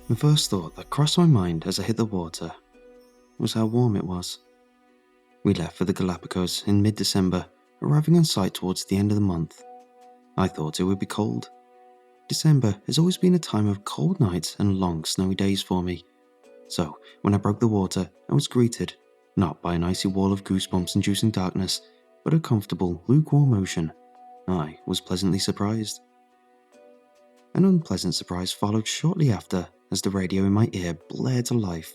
The first thought that crossed my mind as I hit the water was how warm it was. We left for the Galapagos in mid-December, arriving on site towards the end of the month. I thought it would be cold. December has always been a time of cold nights and long snowy days for me. So, when I broke the water, I was greeted, not by an icy wall of goosebumps-inducing darkness, but a comfortable, lukewarm ocean. I was pleasantly surprised. An unpleasant surprise followed shortly after as the radio in my ear blared to life.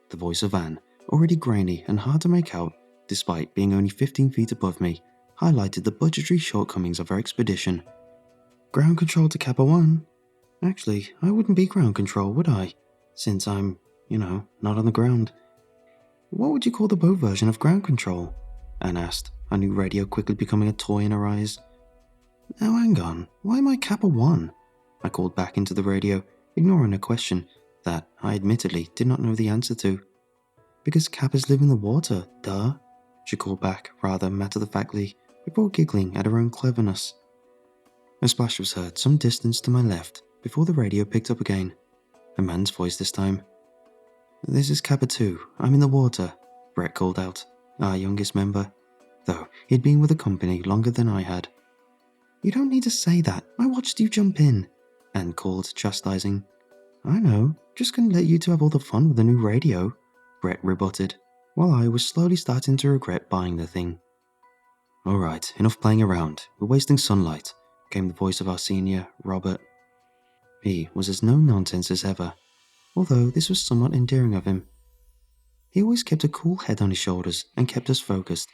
The voice of Anne, already grainy and hard to make out, despite being only 15 feet above me, highlighted the budgetary shortcomings of our expedition. Ground control to Kappa 1. Actually, I wouldn't be ground control, would I? Since I'm, not on the ground. What would you call the boat version of ground control? Anne asked, her new radio quickly becoming a toy in her eyes. Now hang on, why am I Kappa 1? I called back into the radio, ignoring a question that I admittedly did not know the answer to. Because Kappas live in the water, duh, she called back rather matter-of-factly, before giggling at her own cleverness. A splash was heard some distance to my left before the radio picked up again. A man's voice this time. This is Kappa 2, I'm in the water, Brett called out, our youngest member, though he'd been with the company longer than I had. You don't need to say that, I watched you jump in, Anne called, chastising. I know, just couldn't let you two have all the fun with the new radio, Brett rebutted, while I was slowly starting to regret buying the thing. Alright, enough playing around, we're wasting sunlight, came the voice of our senior, Robert. He was as no-nonsense as ever, although this was somewhat endearing of him. He always kept a cool head on his shoulders and kept us focused.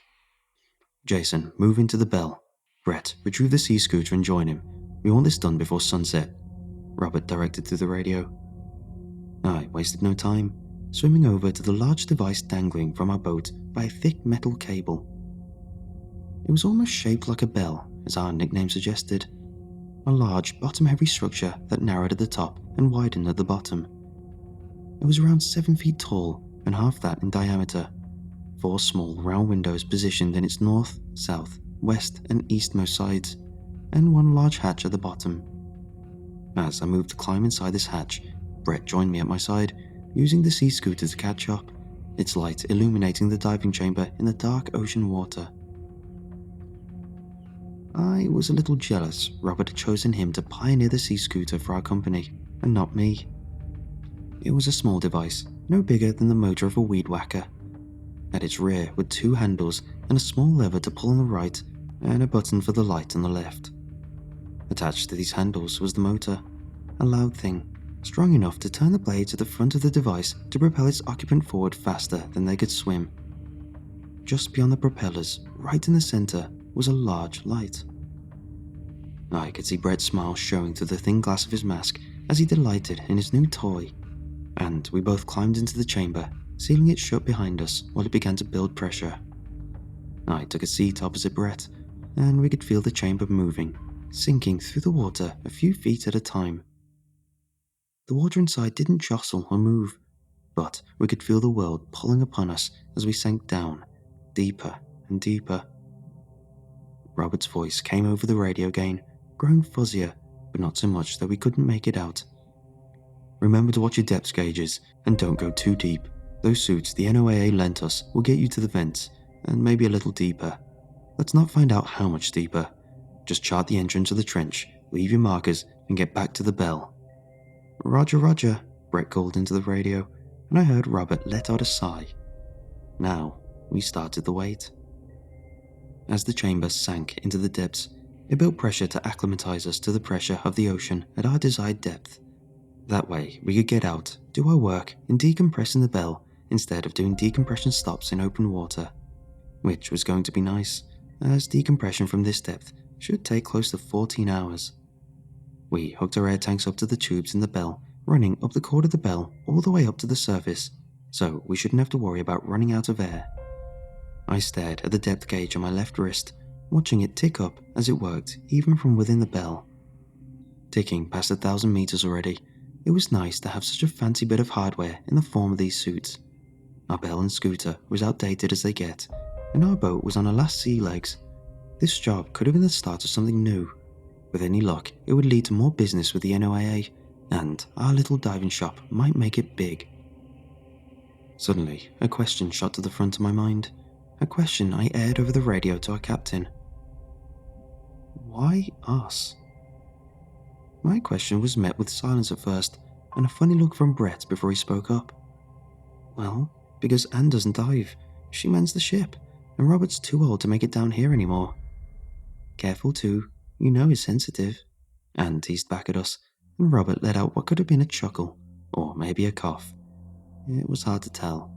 Jason, move into the bell. Brett, retrieve the sea scooter and join him. We want this done before sunset, Robert directed through the radio. I wasted no time, swimming over to the large device dangling from our boat by a thick metal cable. It was almost shaped like a bell, as our nickname suggested. A large, bottom-heavy structure that narrowed at the top and widened at the bottom. It was around 7 feet tall and half that in diameter. 4 small, round windows positioned in its north, south, west, and eastmost sides, and 1 large hatch at the bottom. As I moved to climb inside this hatch, Brett joined me at my side, using the sea scooter to catch up, its light illuminating the diving chamber in the dark ocean water. I was a little jealous Robert had chosen him to pioneer the sea scooter for our company, and not me. It was a small device, no bigger than the motor of a weed whacker. At its rear were 2 handles and a small lever to pull on the right, and a button for the light on the left. Attached to these handles was the motor, a loud thing, strong enough to turn the blade to the front of the device to propel its occupant forward faster than they could swim. Just beyond the propellers, right in the center, was a large light. I could see Brett's smile showing through the thin glass of his mask as he delighted in his new toy, and we both climbed into the chamber, sealing it shut behind us while it began to build pressure. I took a seat opposite Brett, and we could feel the chamber moving, sinking through the water a few feet at a time. The water inside didn't jostle or move, but we could feel the world pulling upon us as we sank down, deeper and deeper. Robert's voice came over the radio again, growing fuzzier, but not so much that we couldn't make it out. Remember to watch your depth gauges, and don't go too deep. Those suits the NOAA lent us will get you to the vents, and maybe a little deeper. Let's not find out how much deeper. Just chart the entrance of the trench, leave your markers, and get back to the bell. Roger, roger, Brett called into the radio, and I heard Robert let out a sigh. Now, we started the wait. As the chamber sank into the depths, it built pressure to acclimatize us to the pressure of the ocean at our desired depth. That way, we could get out, do our work, and decompress in the bell instead of doing decompression stops in open water. Which was going to be nice, as decompression from this depth should take close to 14 hours. We hooked our air tanks up to the tubes in the bell, running up the cord of the bell all the way up to the surface, so we shouldn't have to worry about running out of air. I stared at the depth gauge on my left wrist, watching it tick up as it worked even from within the bell. Ticking past 1,000 meters already, it was nice to have such a fancy bit of hardware in the form of these suits. Our bell and scooter was outdated as they get, and our boat was on her last sea legs. This job could have been the start of something new. With any luck, it would lead to more business with the NOAA, and our little diving shop might make it big. Suddenly, a question shot to the front of my mind, a question I aired over the radio to our captain. Why us? My question was met with silence at first, and a funny look from Brett before he spoke up. Well, because Anne doesn't dive, she mans the ship, and Robert's too old to make it down here anymore. Careful too, you know he's sensitive. Anne teased back at us, and Robert let out what could have been a chuckle, or maybe a cough. It was hard to tell.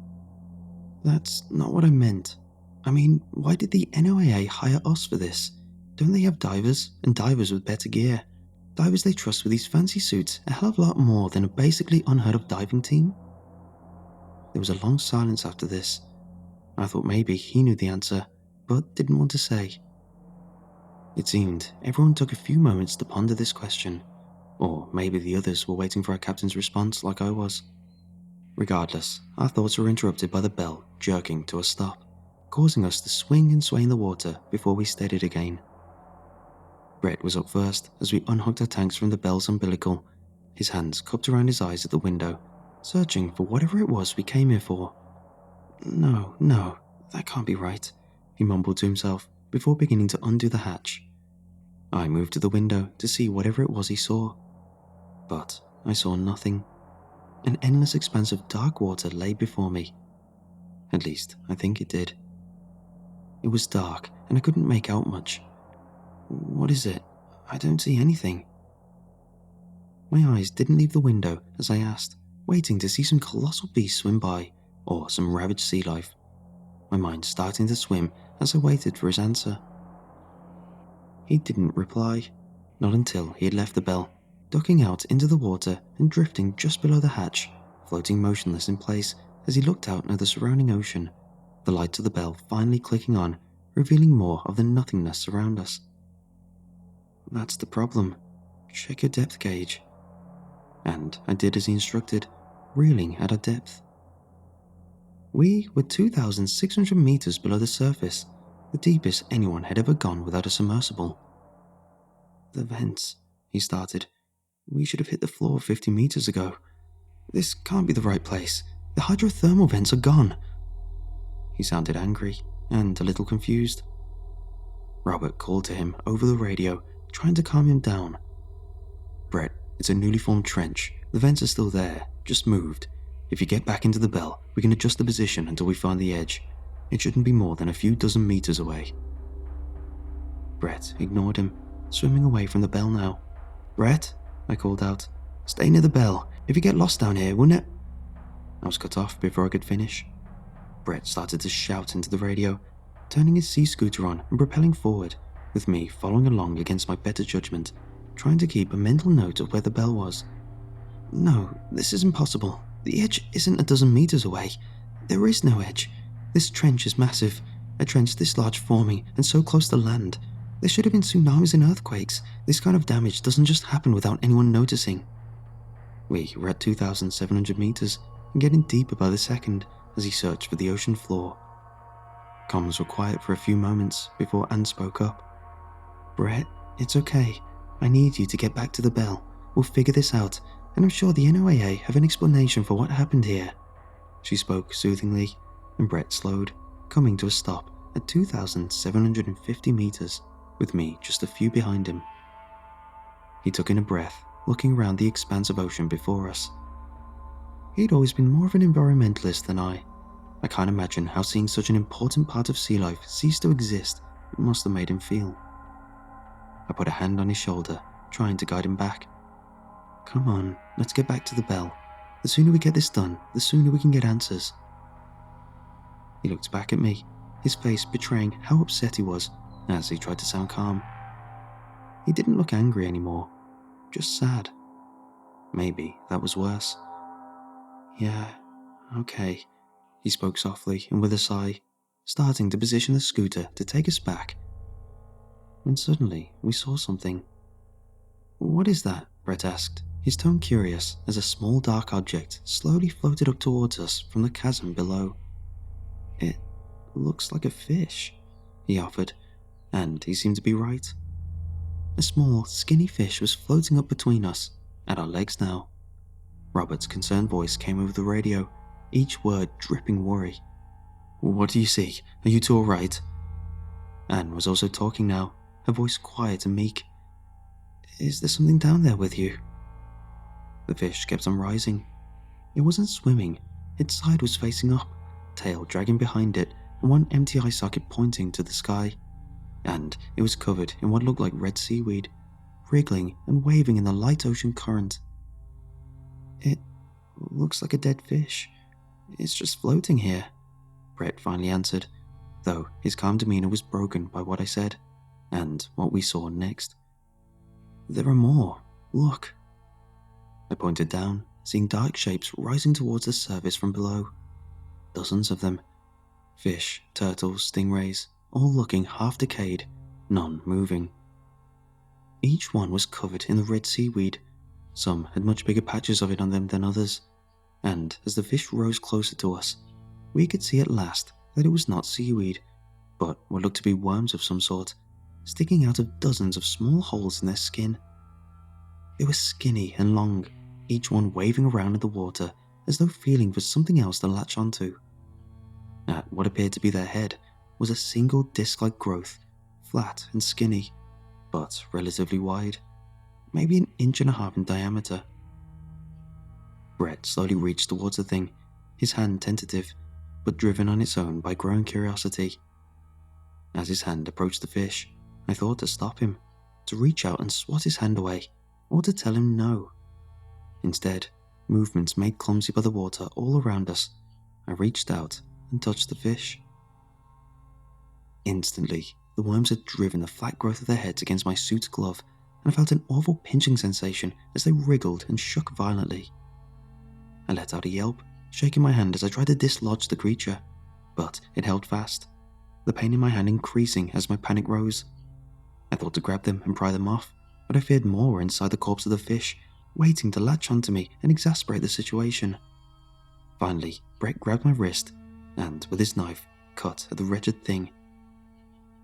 That's not what I meant. I mean, why did the NOAA hire us for this? Don't they have divers, and divers with better gear? Divers they trust with these fancy suits a hell of a lot more than a basically unheard of diving team? There was a long silence after this. I thought maybe he knew the answer, but didn't want to say. It seemed everyone took a few moments to ponder this question, or maybe the others were waiting for our captain's response like I was. Regardless, our thoughts were interrupted by the bell jerking to a stop, causing us to swing and sway in the water before we steadied again. Brett was up first as we unhooked our tanks from the bell's umbilical, his hands cupped around his eyes at the window, searching for whatever it was we came here for. No, that can't be right, he mumbled to himself before beginning to undo the hatch. I moved to the window to see whatever it was he saw, but I saw nothing. An endless expanse of dark water lay before me. At least, I think it did. It was dark, and I couldn't make out much. What is it? I don't see anything. My eyes didn't leave the window as I asked, waiting to see some colossal beast swim by, or some ravaged sea life. My mind starting to swim as I waited for his answer. He didn't reply, not until he had left the bell, ducking out into the water and drifting just below the hatch, floating motionless in place as he looked out at the surrounding ocean, the lights of the bell finally clicking on, revealing more of the nothingness around us. That's the problem. Check your depth gauge. And I did as he instructed, reeling at our depth. We were 2,600 meters below the surface, the deepest anyone had ever gone without a submersible. The vents, he started. We should have hit the floor 50 meters ago. This can't be the right place. The hydrothermal vents are gone. He sounded angry and a little confused. Robert called to him over the radio, trying to calm him down. Brett, it's a newly formed trench. The vents are still there, just moved. If you get back into the bell, we can adjust the position until we find the edge. It shouldn't be more than a few dozen meters away. Brett ignored him, swimming away from the bell now. Brett, I called out, stay near the bell. If you get lost down here, we'll I was cut off before I could finish. Brett started to shout into the radio, turning his sea scooter on and propelling forward, with me following along against my better judgment, trying to keep a mental note of where the bell was. No, this is impossible. The edge isn't a dozen meters away. There is no edge. This trench is massive, a trench this large forming and so close to land. There should have been tsunamis and earthquakes. This kind of damage doesn't just happen without anyone noticing. We were at 2,700 meters and getting deeper by the second as he searched for the ocean floor. Comms were quiet for a few moments before Anne spoke up. Brett, it's okay. I need you to get back to the bell. We'll figure this out, and I'm sure the NOAA have an explanation for what happened here. She spoke soothingly, and Brett slowed, coming to a stop at 2,750 meters, with me just a few behind him. He took in a breath, looking around the expanse of ocean before us. He'd always been more of an environmentalist than I. I can't imagine how seeing such an important part of sea life cease to exist must have made him feel. I put a hand on his shoulder, trying to guide him back. Come on, let's get back to the bell. The sooner we get this done, the sooner we can get answers. He looked back at me, his face betraying how upset he was as he tried to sound calm. He didn't look angry anymore, just sad. Maybe that was worse. Yeah, okay, he spoke softly and with a sigh, starting to position the scooter to take us back. When suddenly we saw something. What is that? Brett asked, his tone curious as a small dark object slowly floated up towards us from the chasm below. It looks like a fish, he offered, and he seemed to be right. A small, skinny fish was floating up between us, at our legs now. Robert's concerned voice came over the radio, each word dripping worry. "What do you see? Are you two alright?" Anne was also talking now, her voice quiet and meek. "Is there something down there with you?" The fish kept on rising. It wasn't swimming, its side was facing up, tail dragging behind it, and one empty eye socket pointing to the sky. And it was covered in what looked like red seaweed, wriggling and waving in the light ocean current. "It looks like a dead fish. It's just floating here," Brett finally answered, though his calm demeanor was broken by what I said, and what we saw next. "There are more. Look." I pointed down, seeing dark shapes rising towards the surface from below. Dozens of them. Fish, turtles, stingrays, all looking half decayed, none moving. Each one was covered in the red seaweed. Some had much bigger patches of it on them than others, and as the fish rose closer to us, we could see at last that it was not seaweed, but what looked to be worms of some sort, sticking out of dozens of small holes in their skin. They were skinny and long, each one waving around in the water as though feeling for something else to latch onto. At what appeared to be their head was a single disc-like growth, flat and skinny, but relatively wide, maybe an inch and a half in diameter. Brett slowly reached towards the thing, his hand tentative, but driven on its own by growing curiosity. As his hand approached the fish, I thought to stop him, to reach out and swat his hand away, or to tell him no. Instead, movements made clumsy by the water all around us, I reached out and touched the fish. Instantly, the worms had driven the flat growth of their heads against my suit's glove, and I felt an awful pinching sensation as they wriggled and shook violently. I let out a yelp, shaking my hand as I tried to dislodge the creature, but it held fast, the pain in my hand increasing as my panic rose. I thought to grab them and pry them off, but I feared more were inside the corpse of the fish, waiting to latch onto me and exasperate the situation. Finally, Brett grabbed my wrist and, with his knife, cut at the wretched thing.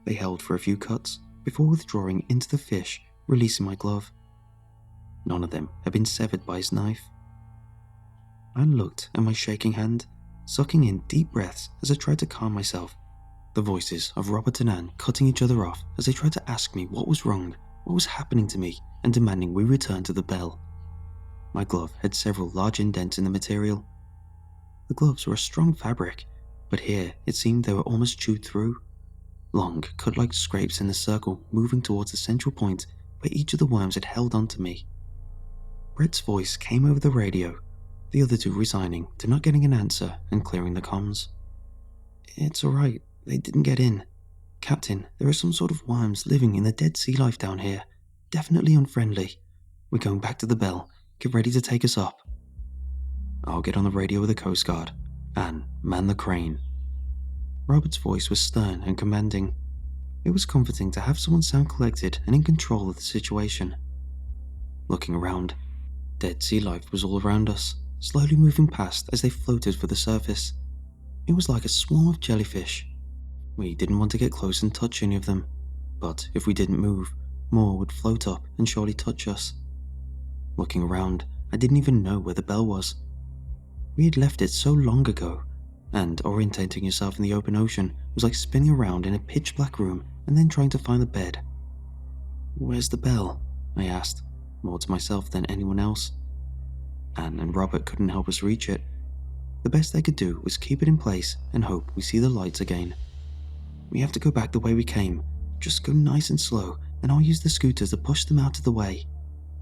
They held for a few cuts before withdrawing into the fish, releasing my glove. None of them had been severed by his knife. I looked at my shaking hand, sucking in deep breaths as I tried to calm myself, the voices of Robert and Anne cutting each other off as they tried to ask me what was wrong, what was happening to me, and demanding we return to the bell. My glove had several large indents in the material. The gloves were a strong fabric, but here it seemed they were almost chewed through. Long, cut-like scrapes in a circle moving towards the central point where each of the worms had held onto me. Brett's voice came over the radio, the other two resigning to not getting an answer and clearing the comms. "It's alright, they didn't get in. Captain, there are some sort of worms living in the dead sea life down here, definitely unfriendly. We're going back to the bell, get ready to take us up." "I'll get on the radio with the Coast Guard, and man the crane." Robert's voice was stern and commanding. It was comforting to have someone sound collected and in control of the situation. Looking around, dead sea life was all around us, slowly moving past as they floated for the surface. It was like a swarm of jellyfish. We didn't want to get close and touch any of them, but if we didn't move, more would float up and surely touch us. Looking around, I didn't even know where the bell was. We had left it so long ago, and orientating yourself in the open ocean was like spinning around in a pitch-black room and then trying to find the bed. "Where's the bell?" I asked, more to myself than anyone else. Anne and Robert couldn't help us reach it. The best they could do was keep it in place and hope we see the lights again. "We have to go back the way we came. Just go nice and slow, and I'll use the scooter to push them out of the way."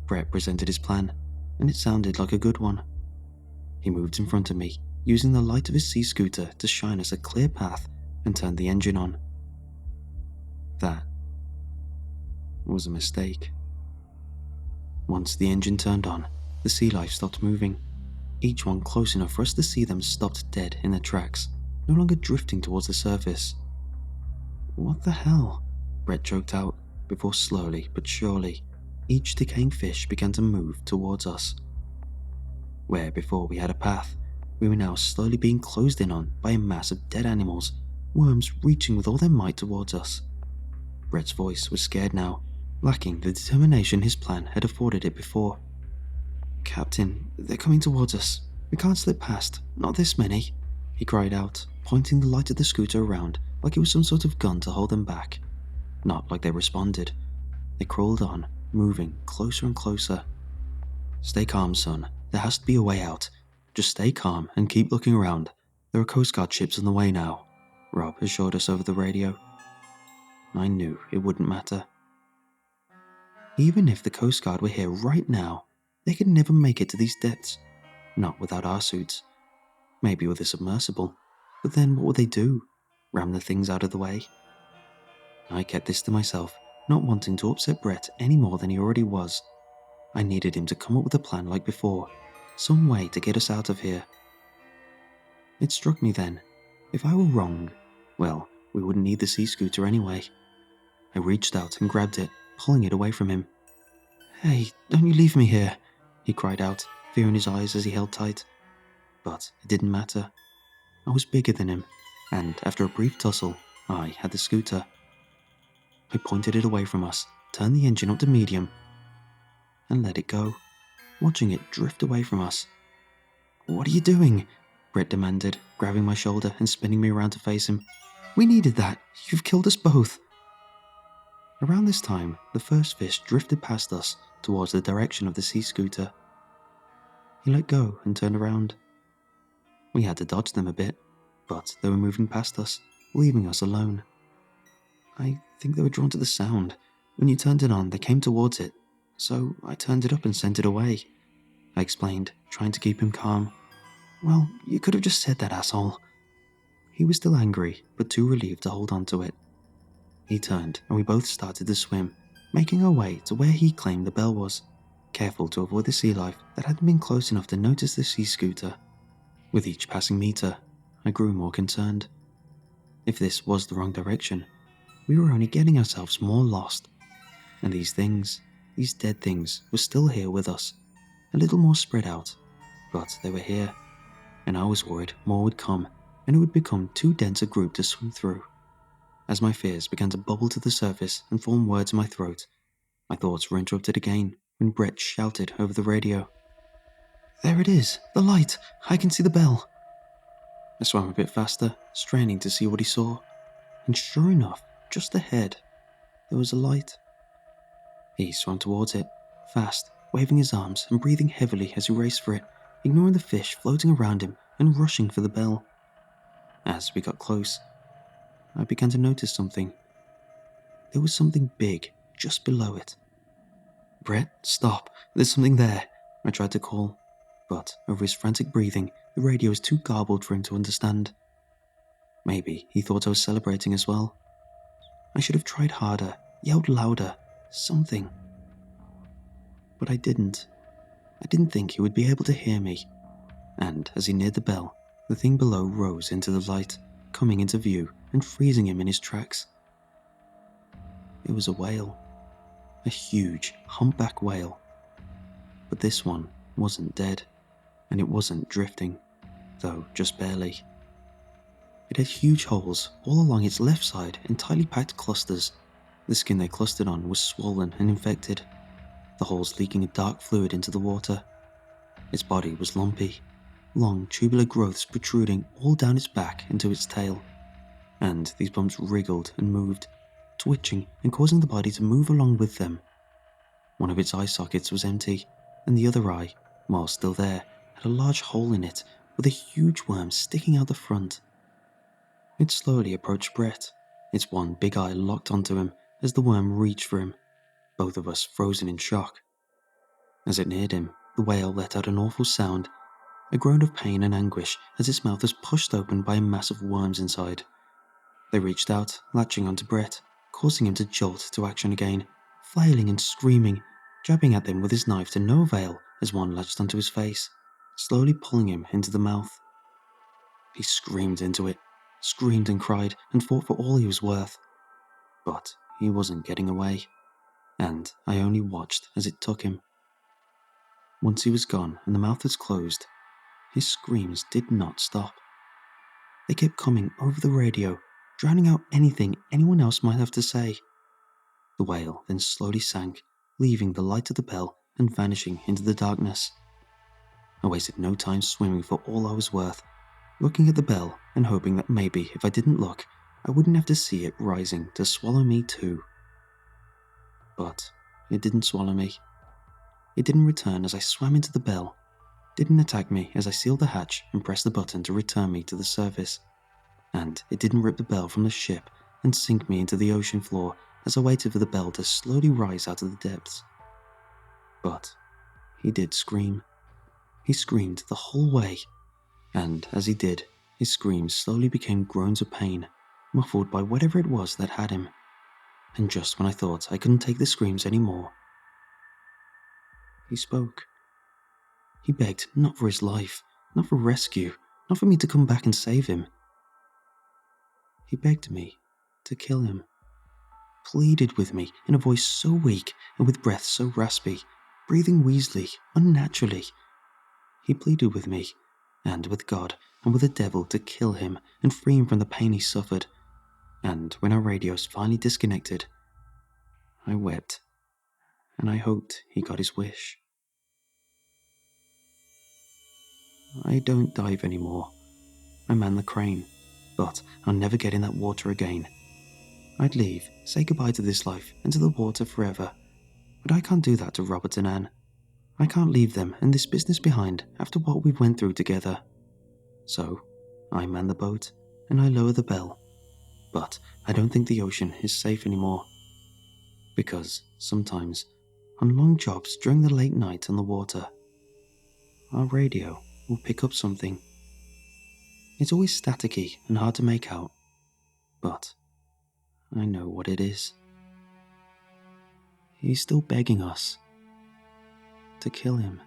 Brett presented his plan, and it sounded like a good one. He moved in front of me, using the light of his sea scooter to shine us a clear path, and turned the engine on. That was a mistake. Once the engine turned on, the sea life stopped moving, each one close enough for us to see them stopped dead in their tracks, no longer drifting towards the surface. "What the hell?" Brett choked out, before slowly but surely, each decaying fish began to move towards us. Where before we had a path, we were now slowly being closed in on by a mass of dead animals, worms reaching with all their might towards us. Brett's voice was scared now, lacking the determination his plan had afforded it before. "Captain, they're coming towards us. We can't slip past, not this many," he cried out, pointing the light of the scooter around like it was some sort of gun to hold them back. Not like they responded. They crawled on, moving closer and closer. "Stay calm, son. There has to be a way out. Just stay calm and keep looking around. There are Coast Guard ships on the way now," Rob assured us over the radio. I knew it wouldn't matter. Even if the Coast Guard were here right now, they could never make it to these depths. Not without our suits. Maybe with a submersible. But then what would they do? Ram the things out of the way? I kept this to myself, not wanting to upset Brett any more than he already was. I needed him to come up with a plan like before. Some way to get us out of here. It struck me then. If I were wrong, well, we wouldn't need the sea scooter anyway. I reached out and grabbed it, pulling it away from him. "Hey, don't you leave me here," he cried out, fear in his eyes as he held tight. But it didn't matter. I was bigger than him, and after a brief tussle, I had the scooter. I pointed it away from us, turned the engine up to medium, and let it go, watching it drift away from us. "What are you doing?" Brett demanded, grabbing my shoulder and spinning me around to face him. "We needed that. You've killed us both." Around this time, the first fish drifted past us towards the direction of the sea scooter. He let go and turned around. We had to dodge them a bit, but they were moving past us, leaving us alone. I think they were drawn to the sound. When you turned it on, they came towards it, so I turned it up and sent it away, I explained, trying to keep him calm. "Well, you could have just said that, asshole." He was still angry, but too relieved to hold on to it. He turned, and we both started to swim, making our way to where he claimed the bell was, careful to avoid the sea life that hadn't been close enough to notice the sea scooter. With each passing meter, I grew more concerned. If this was the wrong direction, we were only getting ourselves more lost. And these things, these dead things, were still here with us, a little more spread out, but they were here, and I was worried more would come, and it would become too dense a group to swim through. As my fears began to bubble to the surface and form words in my throat, my thoughts were interrupted again when Brett shouted over the radio. "There it is, the light! I can see the bell!" I swam a bit faster, straining to see what he saw, and sure enough, just ahead, there was a light. He swam towards it, fast, waving his arms and breathing heavily as he raced for it, ignoring the fish floating around him and rushing for the bell. As we got close, I began to notice something. There was something big just below it. "Brett, stop, there's something there," I tried to call, but over his frantic breathing, the radio was too garbled for him to understand. Maybe he thought I was celebrating as well. I should have tried harder, yelled louder, something. But I didn't. I didn't think he would be able to hear me, and as he neared the bell, the thing below rose into the light, coming into view and freezing him in his tracks. It was a whale. A huge, humpback whale. But this one wasn't dead, and it wasn't drifting, though just barely. It had huge holes all along its left side in tightly packed clusters. The skin they clustered on was swollen and infected, the holes leaking a dark fluid into the water. Its body was lumpy, long tubular growths protruding all down its back into its tail, and these bumps wriggled and moved, twitching and causing the body to move along with them. One of its eye sockets was empty, and the other eye, while still there, had a large hole in it with a huge worm sticking out the front. It slowly approached Brett, its one big eye locked onto him as the worm reached for him, both of us frozen in shock. As it neared him, the whale let out an awful sound, a groan of pain and anguish as its mouth was pushed open by a mass of worms inside. They reached out, latching onto Brett, causing him to jolt to action again, flailing and screaming, jabbing at them with his knife to no avail as one latched onto his face, slowly pulling him into the mouth. He screamed into it, screamed and cried and fought for all he was worth. But he wasn't getting away, and I only watched as it took him. Once he was gone and the mouth was closed, his screams did not stop. They kept coming over the radio, drowning out anything anyone else might have to say. The whale then slowly sank, leaving the light of the bell and vanishing into the darkness. I wasted no time swimming for all I was worth, looking at the bell and hoping that maybe if I didn't look, I wouldn't have to see it rising to swallow me too. But it didn't swallow me. It didn't return as I swam into the bell, didn't attack me as I sealed the hatch and pressed the button to return me to the surface, and it didn't rip the bell from the ship and sink me into the ocean floor as I waited for the bell to slowly rise out of the depths. But he did scream. He screamed the whole way, and as he did, his screams slowly became groans of pain, muffled by whatever it was that had him. And just when I thought I couldn't take the screams anymore, he spoke. He begged not for his life, not for rescue, not for me to come back and save him. He begged me to kill him, pleaded with me in a voice so weak and with breath so raspy, breathing wheezily, unnaturally. He pleaded with me, and with God, and with the devil to kill him and free him from the pain he suffered. And when our radios finally disconnected, I wept, and I hoped he got his wish. I don't dive anymore. I man the crane, but I'll never get in that water again. I'd leave, say goodbye to this life and to the water forever, but I can't do that to Robert and Anne. I can't leave them and this business behind after what we went through together. So, I man the boat and I lower the bell, but I don't think the ocean is safe anymore. Because sometimes, on long jobs during the late night on the water, our radio will pick up something. It's always staticky and hard to make out, but I know what it is. He's still begging us to kill him.